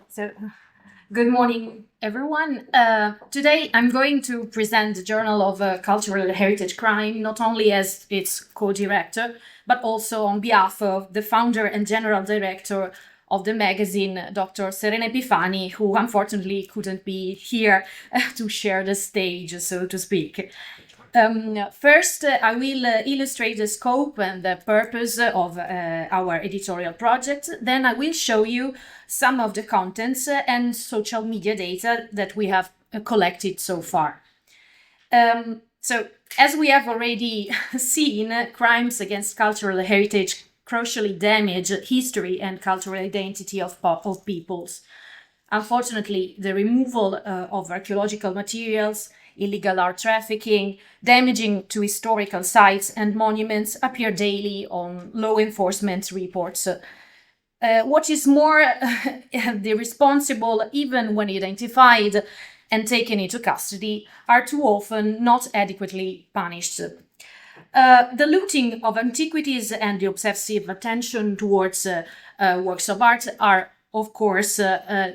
So, good morning, everyone. Today, I'm going to present the Journal of Cultural Heritage Crime, not only as its co-director, but also on behalf of the founder and general director of the magazine, Dr. Serena Epifani, who unfortunately couldn't be here to share the stage, so to speak. First, I will illustrate the scope and the purpose of our editorial project. Then I will show you some of the contents and social media data that we have collected so far. So, as we have already seen, crimes against cultural heritage crucially damage history and cultural identity of peoples. Unfortunately, the removal of archaeological materials, illegal art trafficking, damaging to historical sites and monuments appear daily on law enforcement reports. What is more, the responsible, even when identified and taken into custody, are too often not adequately punished. The looting of antiquities and the obsessive attention towards works of art are, of course,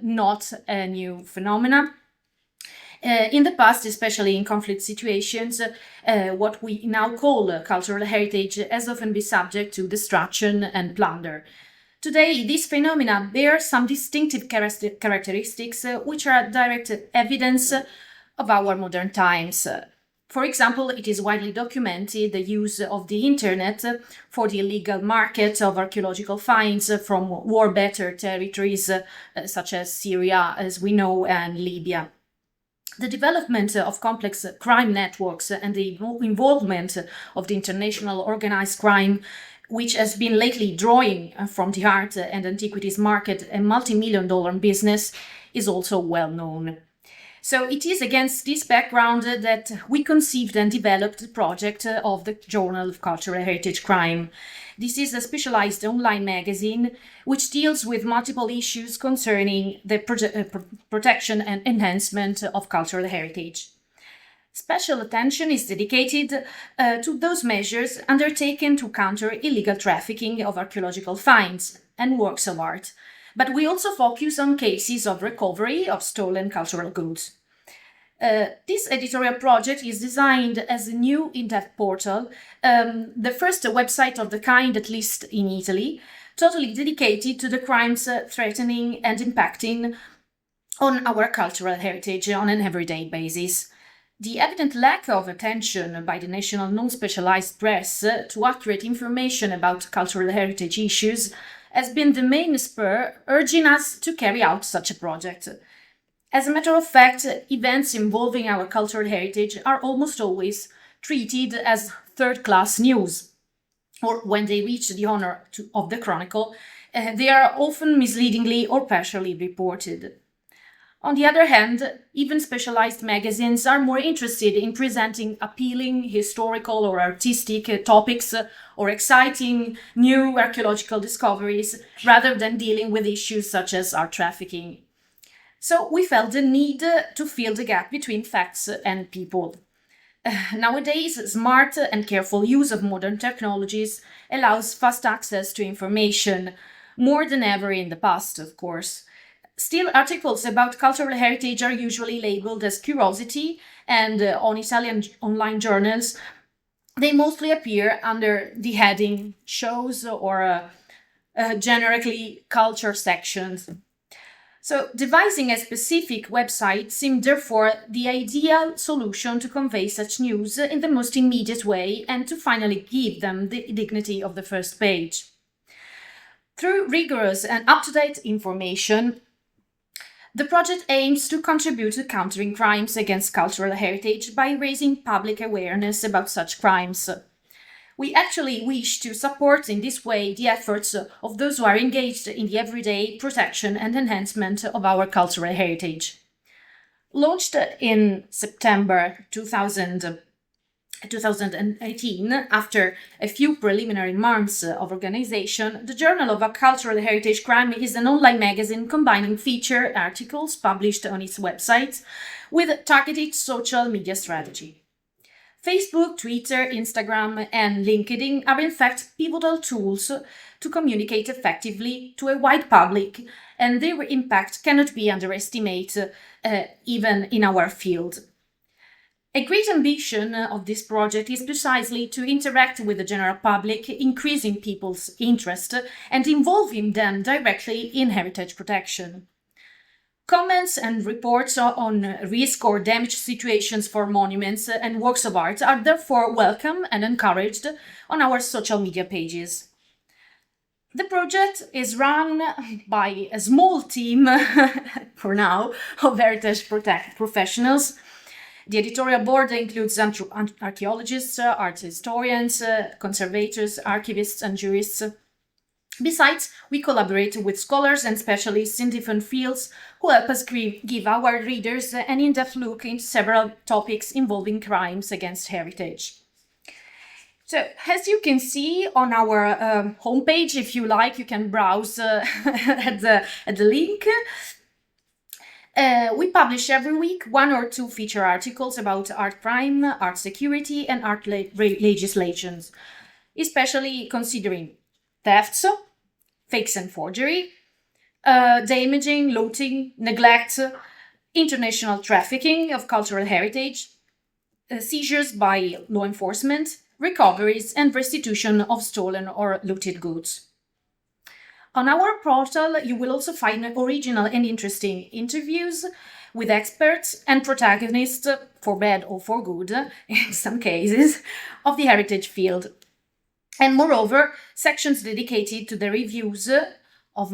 not a new phenomenon. In the past, especially in conflict situations, what we now call cultural heritage has often been subject to destruction and plunder. Today, these phenomena bear some distinctive characteristics which are direct evidence of our modern times. For example, it is widely documented the use of the internet for the illegal market of archaeological finds from war-battered territories such as Syria, as we know, and Libya. The development of complex crime networks and the involvement of the international organized crime, which has been lately drawing from the art and antiquities market a multi-million-dollar business, is also well known. So it is against this background that we conceived and developed the project of the Journal of Cultural Heritage Crime. This is a specialized online magazine which deals with multiple issues concerning the protection and enhancement of cultural heritage. Special attention is dedicated to those measures undertaken to counter illegal trafficking of archaeological finds and works of art, but we also focus on cases of recovery of stolen cultural goods. This editorial project is designed as a new in-depth portal, the first website of the kind, at least in Italy, totally dedicated to the crimes threatening and impacting on our cultural heritage on an everyday basis. The evident lack of attention by the national non-specialized press to accurate information about cultural heritage issues has been the main spur urging us to carry out such a project. As a matter of fact, events involving our cultural heritage are almost always treated as third-class news, or when they reach the honor of the chronicle, they are often misleadingly or partially reported. On the other hand, even specialized magazines are more interested in presenting appealing historical or artistic topics or exciting new archaeological discoveries rather than dealing with issues such as art trafficking. So we felt the need to fill the gap between facts and people. Nowadays, smart and careful use of modern technologies allows fast access to information, more than ever in the past, of course. Still, articles about cultural heritage are usually labeled as curiosity, and on Italian online journals, they mostly appear under the heading shows or generically culture sections. So, devising a specific website seemed therefore the ideal solution to convey such news in the most immediate way and to finally give them the dignity of the first page. Through rigorous and up-to-date information, the project aims to contribute to countering crimes against cultural heritage by raising public awareness about such crimes. We actually wish to support in this way the efforts of those who are engaged in the everyday protection and enhancement of our cultural heritage. Launched in September 2018, after a few preliminary months of organization, the Journal of Cultural Heritage Crime is an online magazine combining feature articles published on its website with targeted social media strategy. Facebook, Twitter, Instagram, and LinkedIn are in fact pivotal tools to communicate effectively to a wide public, and their impact cannot be underestimated even in our field. A great ambition of this project is precisely to interact with the general public, increasing people's interest and involving them directly in heritage protection. Comments and reports on risk or damage situations for monuments and works of art are therefore welcome and encouraged on our social media pages. The project is run by a small team, for now, of heritage professionals. The editorial board includes archaeologists, art historians, conservators, archivists, and jurists. Besides, we collaborate with scholars and specialists in different fields who help us give our readers an in-depth look into several topics involving crimes against heritage. So, as you can see on our homepage, if you like, you can browse at the link. We publish every week 1 or 2 feature articles about art crime, art security, and art legislations, especially considering thefts, fakes and forgery, damaging, looting, neglect, international trafficking of cultural heritage, seizures by law enforcement, recoveries, and restitution of stolen or looted goods. On our portal, you will also find original and interesting interviews with experts and protagonists, for bad or for good, in some cases, of the heritage field. And moreover, sections dedicated to the reviews of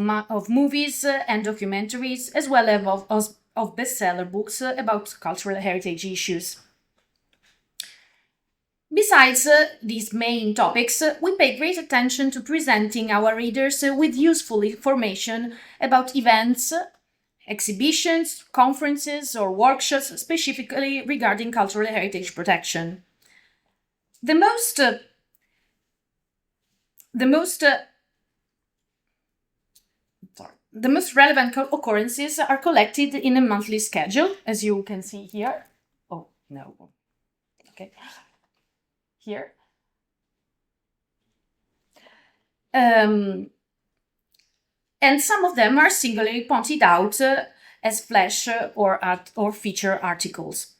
movies and documentaries, as well as of bestseller books about cultural heritage issues. Besides these main topics, we pay great attention to presenting our readers with useful information about events, exhibitions, conferences, or workshops specifically regarding cultural heritage protection. The most relevant occurrences are collected in a monthly schedule, as you can see here. Oh, no. Okay. Here. And some of them are singularly pointed out as flash or feature articles.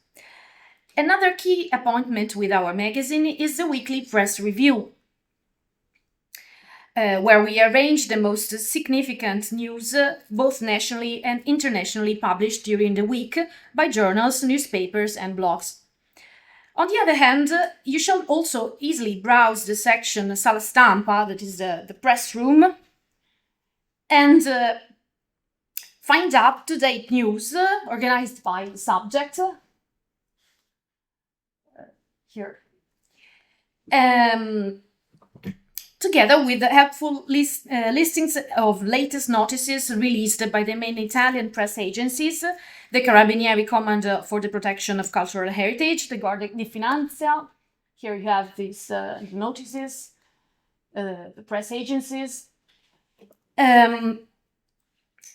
Another key appointment with our magazine is the weekly press review, where we arrange the most significant news, both nationally and internationally, published during the week by journals, newspapers, and blogs. On the other hand, you shall also easily browse the section Sala Stampa, that is the press room, and find up-to-date news organized by subject. Here. Together with the helpful listings of latest notices released by the main Italian press agencies, the Carabinieri Command for the Protection of Cultural Heritage, the Guardia di Finanza. Here you have these notices, the press agencies, and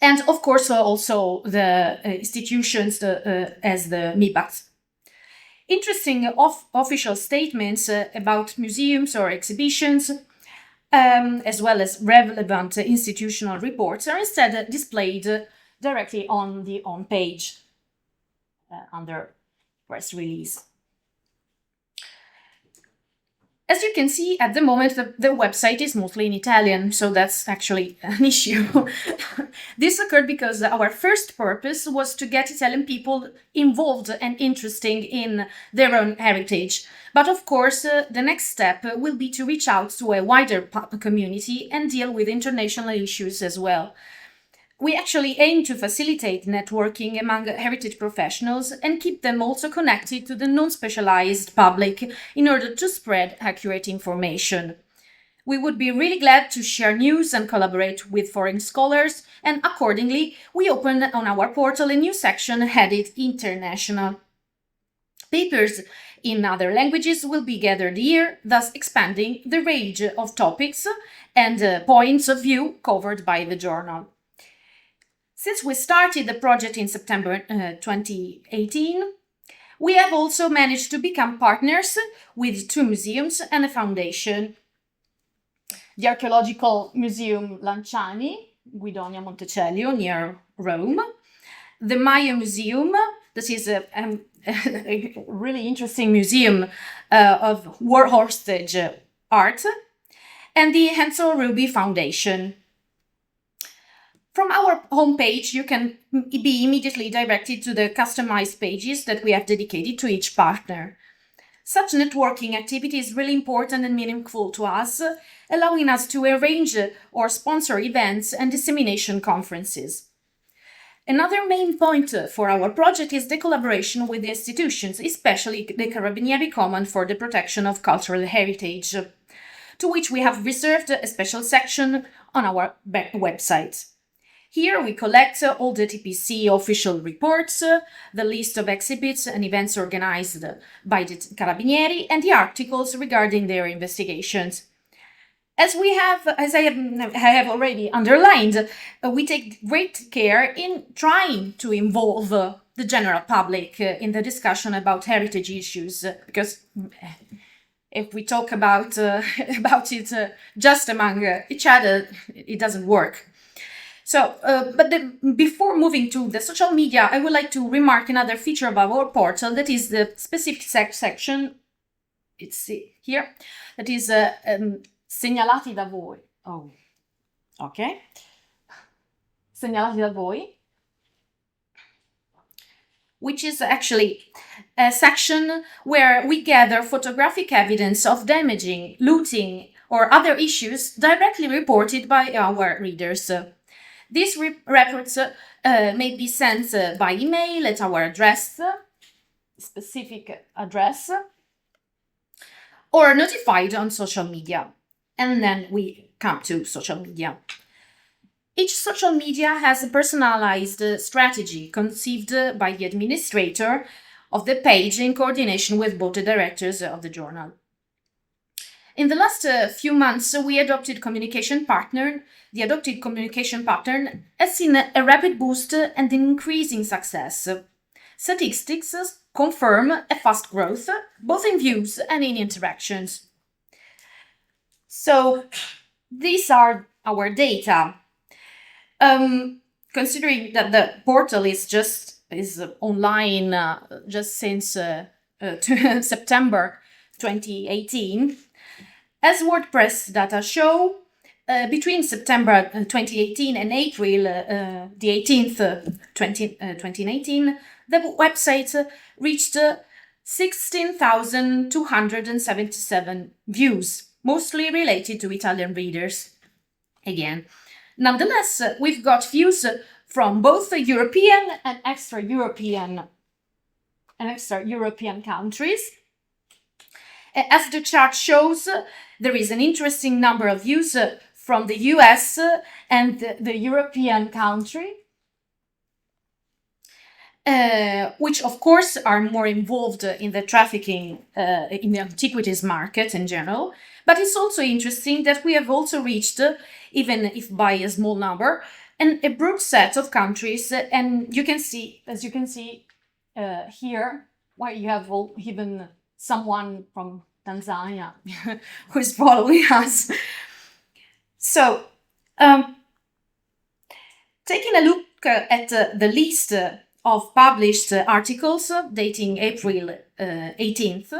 of course also the institutions as the MIBACT. Interesting official statements about museums or exhibitions, as well as relevant institutional reports, are instead displayed directly on the on-page under press release. As you can see, at the moment, the website is mostly in Italian, so that's actually an issue. This occurred because our first purpose was to get Italian people involved and interested in their own heritage. But of course, the next step will be to reach out to a wider community and deal with international issues as well. We actually aim to facilitate networking among heritage professionals and keep them also connected to the non-specialized public in order to spread accurate information. We would be really glad to share news and collaborate with foreign scholars, and accordingly, we open on our portal a new section headed International. Papers in other languages will be gathered here, thus expanding the range of topics and points of view covered by the journal. Since we started the project in September 2018, We have also managed to become partners with 2 museums and a foundation. The Archaeological Museum Lanciani, Guidonia Montecelio, near Rome. The Maya Museum, this is a really interesting museum of war hostage art, and the Hansel Ruby Foundation. From our homepage, you can be immediately directed to the customized pages that we have dedicated to each partner. Such networking activity is really important and meaningful to us, allowing us to arrange or sponsor events and dissemination conferences. Another main point for our project is the collaboration with the institutions, especially the Carabinieri Command for the Protection of Cultural Heritage, to which we have reserved a special section on our website. Here we collect all the TPC official reports, the list of exhibits and events organized by the Carabinieri, and the articles regarding their investigations. As I have already underlined, we take great care in trying to involve the general public in the discussion about heritage issues, because if we talk about it just among each other, it doesn't work. So, before moving to the social media, I would like to remark another feature of our portal, that is the specific section, it's here, that is segnalati da voi. Oh, okay. Segnalati da voi, which is actually a section where we gather photographic evidence of damaging, looting, or other issues directly reported by our readers. These reports may be sent by email at our address, specific address, or notified on social media. And then we come to social media. Each social media has a personalized strategy conceived by the administrator of the page in coordination with both the directors of the journal. In the last few months, the adopted communication partner has seen a rapid boost and an increasing success. Statistics confirm a fast growth, both in views and in interactions. So, these are our data. Considering that the portal is online just since September 2018, as WordPress data show, between September 2018 and April the 18th, 2019, the website reached 16,277 views, mostly related to Italian readers. Again, nonetheless, we've got views from both the European and extra-European countries. As the chart shows, there is an interesting number of views from the US and the European country, which of course are more involved in the trafficking in the antiquities market in general. But it's also interesting that we have also reached, even if by a small number, a broad set of countries. And you can see, as you can see here, where you have even someone from Tanzania who is following us. So, taking a look at the list of published articles dating April 18th,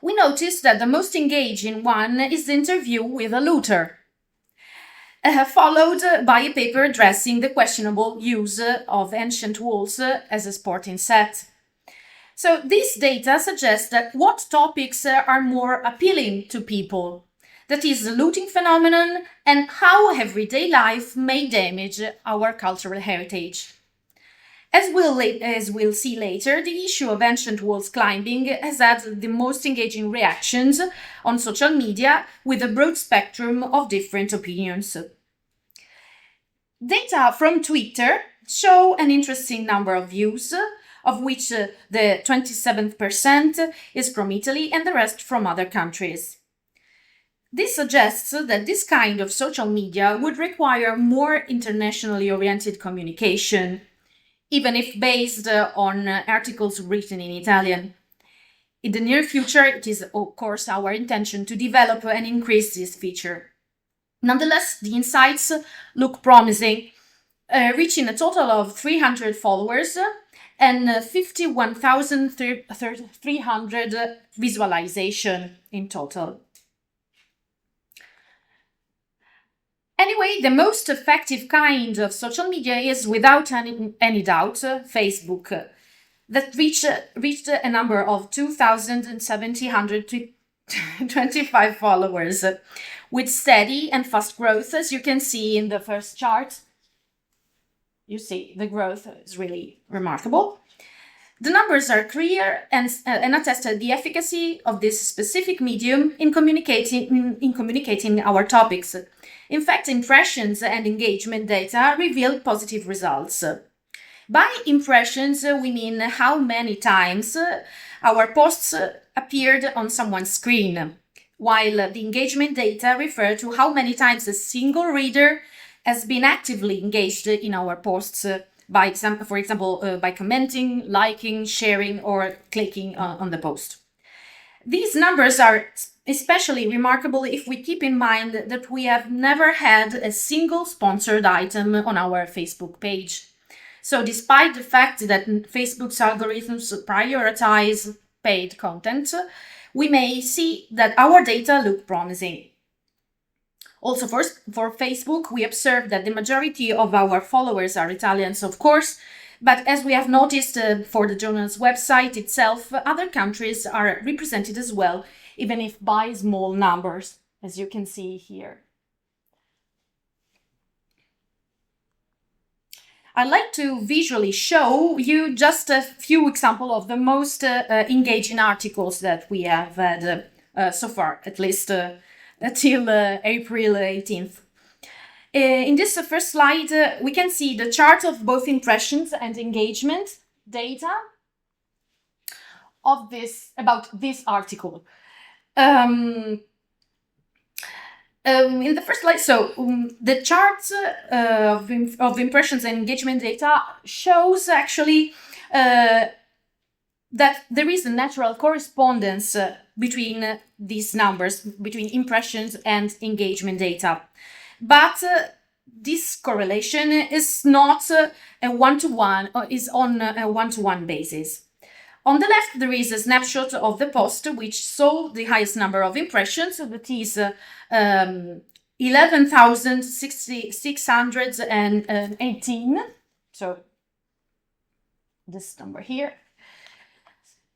we notice that the most engaging one is the interview with a looter, followed by a paper addressing the questionable use of ancient walls as a sporting set. So this data suggests that what topics are more appealing to people, that is the looting phenomenon and how everyday life may damage our cultural heritage. As we'll see later, the issue of ancient walls climbing has had the most engaging reactions on social media, with a broad spectrum of different opinions. Data from Twitter show an interesting number of views, of which the 27% is from Italy and the rest from other countries. This suggests that this kind of social media would require more internationally oriented communication. even if based on articles written in Italian. In the near future, it is, of course, our intention to develop and increase this feature. Nonetheless, the insights look promising, reaching a total of 300 followers and 51,300 visualization in total. Anyway, the most effective kind of social media is, without any doubt, Facebook, that reached a number of 2,725 followers, with steady and fast growth, as you can see in the first chart. You see, the growth is really remarkable. The numbers are clear and attest the efficacy of this specific medium in communicating our topics. In fact, impressions and engagement data reveal positive results. By impressions, we mean how many times our posts appeared on someone's screen, while the engagement data refer to how many times a single reader has been actively engaged in our posts, for example, by commenting, liking, sharing, or clicking on the post. These numbers are especially remarkable if we keep in mind that we have never had a single sponsored item on our Facebook page. So despite the fact that Facebook's algorithms prioritize paid content, we may see that our data look promising. Also, for Facebook, we observe that the majority of our followers are Italians, of course, but as we have noticed for the journal's website itself, other countries are represented as well, even if by small numbers, as you can see here. I'd like to visually show you just a few examples of the most engaging articles that we have had so far, at least till April 18th. In this first slide, we can see the chart of both impressions and engagement data about this article. In the first slide, the chart of impressions and engagement data shows actually that there is a natural correspondence between these numbers, between impressions and engagement data. But this correlation is not a one-to-one, or is on a one-to-one basis. On the left, there is a snapshot of the post which saw the highest number of impressions, that is 11,618. So this number here.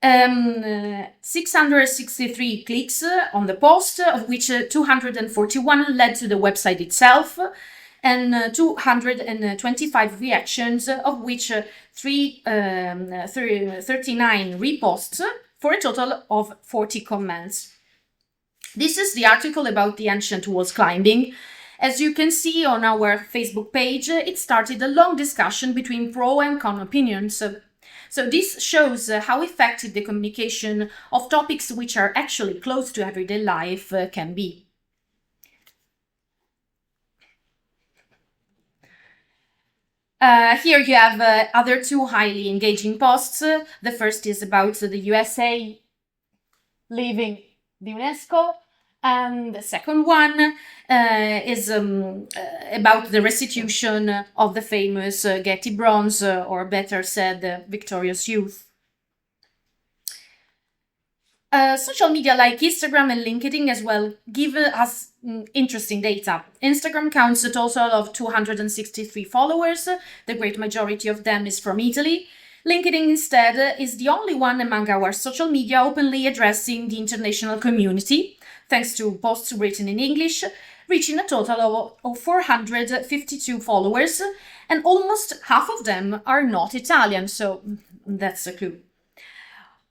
663 clicks on the post, of which 241 led to the website itself, and 225 reactions, of which 39 reposts, for a total of 40 comments. This is the article about the ancient walls climbing. As you can see on our Facebook page, it started a long discussion between pro and con opinions. So this shows how effective the communication of topics which are actually close to everyday life can be. Here you have other two highly engaging posts. The first is about the USA leaving the UNESCO, and the second one is about the restitution of the famous Getty bronze, or better said, victorious youth. Social media like Instagram and LinkedIn as well give us interesting data. Instagram counts a total of 263 followers. The great majority of them is from Italy. LinkedIn instead is the only one among our social media openly addressing the international community, thanks to posts written in English, reaching a total of 452 followers, and almost half of them are not Italian, so that's a clue.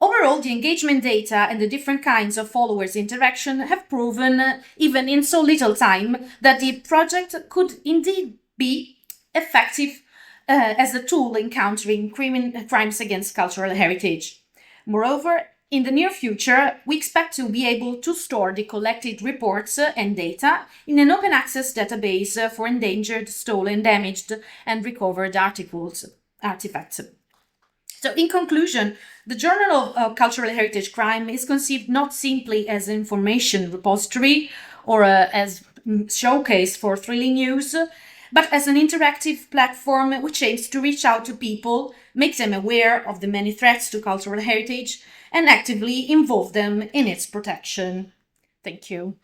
Overall, the engagement data and the different kinds of followers interaction have proven, even in so little time, that the project could indeed be effective as a tool in countering crimes against cultural heritage. Moreover, in the near future, we expect to be able to store the collected reports and data in an open access database for endangered, stolen, damaged, and recovered articles. artifacts. So in conclusion, the Journal of Cultural Heritage Crime is conceived not simply as an information repository or as showcase for thrilling news, but as an interactive platform which aims to reach out to people, make them aware of the many threats to cultural heritage, and actively involve them in its protection. Thank you.